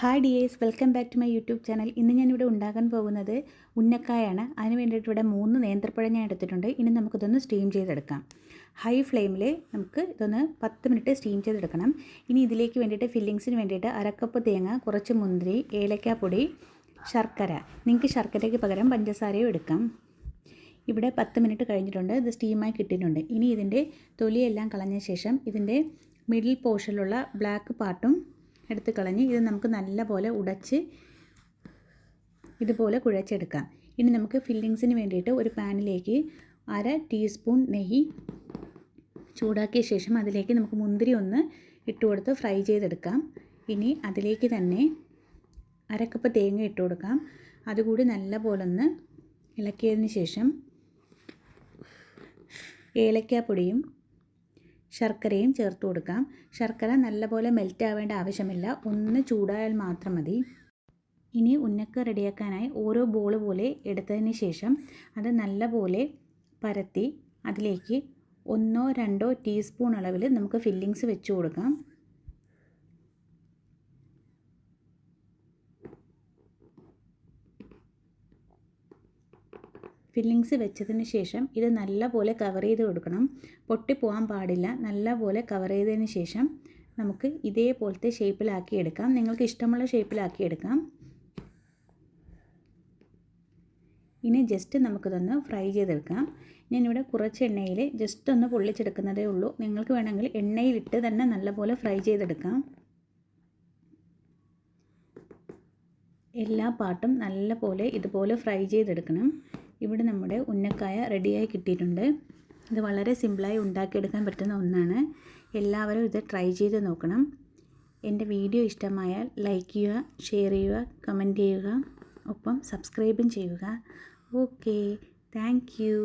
Hi dears, welcome back to my YouTube channel. ഇന്ന് ഞാനിവിടെ ഉണ്ടാക്കാൻ പോകുന്നത് ഉന്നക്കായാണ്. അതിന് വേണ്ടിയിട്ട് ഇവിടെ 3 നേന്ത്രപ്പഴം ഞാൻ എടുത്തിട്ടുണ്ട്. ഇനി നമുക്കിതൊന്ന് സ്റ്റീം ചെയ്തെടുക്കാം. ഹൈ ഫ്ലെയിമിൽ നമുക്ക് ഇതൊന്ന് 10 മിനിറ്റ് സ്റ്റീം ചെയ്തെടുക്കണം. ഇനി ഇതിലേക്ക് വേണ്ടിയിട്ട് ഫില്ലിങ്സിന് വേണ്ടിയിട്ട് 1/2 കപ്പ് തേങ്ങ, കുറച്ച് മുന്തിരി, ഏലക്കാപ്പൊടി, ശർക്കര. നിങ്ങൾക്ക് ശർക്കരയ്ക്ക് പകരം പഞ്ചസാരയും എടുക്കാം. ഇവിടെ 10 മിനിറ്റ് കഴിഞ്ഞിട്ടുണ്ട്. ഇത് സ്റ്റീമായി കിട്ടിയിട്ടുണ്ട്. ഇനി ഇതിൻ്റെ തൊലിയെല്ലാം കളഞ്ഞ ശേഷം ഇതിൻ്റെ മിഡിൽ പോർഷനിലുള്ള ബ്ലാക്ക് പാർട്ടും എടുത്ത് കളഞ്ഞ് ഇത് നമുക്ക് നല്ലപോലെ ഉടച്ച് ഇതുപോലെ കുഴച്ചെടുക്കാം. ഇനി നമുക്ക് ഫില്ലിങ്സിന് വേണ്ടിയിട്ട് ഒരു പാനിലേക്ക് 1/2 ടീസ്പൂൺ നെയ്യ് ചൂടാക്കിയ ശേഷം അതിലേക്ക് നമുക്ക് മുന്തിരി ഒന്ന് ഇട്ട് കൊടുത്ത് ഫ്രൈ ചെയ്തെടുക്കാം. ഇനി അതിലേക്ക് തന്നെ 1/2 കപ്പ് തേങ്ങ ഇട്ട് കൊടുക്കാം. അതുകൂടി നല്ലപോലെ ഒന്ന് ഇളക്കിയതിന് ശേഷം ഏലക്കാപ്പൊടിയും ശർക്കരയും ചേർത്ത് കൊടുക്കാം. ശർക്കര നല്ലപോലെ മെൽറ്റ് ആവേണ്ട ആവശ്യമില്ല, ഒന്ന് ചൂടായാൽ മാത്രം മതി. ഇനി ഉന്നക്ക റെഡിയാക്കാനായി ഓരോ ബോൾ പോലെ എടുത്തതിന് ശേഷം അത് നല്ലപോലെ പരത്തി അതിലേക്ക് 1-2 ടീസ്പൂൺ അളവിൽ നമുക്ക് ഫില്ലിങ്സ് വെച്ച് കൊടുക്കാം. ഫില്ലിങ്സ് വെച്ചതിന് ശേഷം ഇത് നല്ലപോലെ കവർ ചെയ്ത് കൊടുക്കണം. പൊട്ടിപ്പോകാൻ പാടില്ല. നല്ലപോലെ കവർ ചെയ്തതിന് ശേഷം നമുക്ക് ഇതേപോലത്തെ ഷേപ്പിലാക്കി എടുക്കാം. നിങ്ങൾക്ക് ഇഷ്ടമുള്ള ഷേപ്പിലാക്കി എടുക്കാം. ഇനി ജസ്റ്റ് നമുക്കിതൊന്ന് ഫ്രൈ ചെയ്തെടുക്കാം. ഞാനിവിടെ കുറച്ച് എണ്ണയിൽ ജസ്റ്റ് ഒന്ന് പൊള്ളിച്ചെടുക്കുന്നതേ ഉള്ളൂ. നിങ്ങൾക്ക് വേണമെങ്കിൽ എണ്ണയിലിട്ട് തന്നെ നല്ലപോലെ ഫ്രൈ ചെയ്തെടുക്കാം. എല്ലാ പാർട്ടും നല്ലപോലെ ഇതുപോലെ ഫ്രൈ ചെയ്തെടുക്കണം. ഇവിടെ നമ്മുടെ ഉന്നക്കായ റെഡിയായി കിട്ടിയിട്ടുണ്ട്. ഇത് വളരെ സിമ്പിളായി ഉണ്ടാക്കിയെടുക്കാൻ പറ്റുന്ന ഒന്നാണ്. എല്ലാവരും ഇത് ട്രൈ ചെയ്ത് നോക്കണം. എൻ്റെ വീഡിയോ ഇഷ്ടമായാൽ ലൈക്ക് ചെയ്യുക, ഷെയർ ചെയ്യുക, കമൻറ്റ് ചെയ്യുക, ഒപ്പം സബ്സ്ക്രൈബും ചെയ്യുക. Okay, thank you.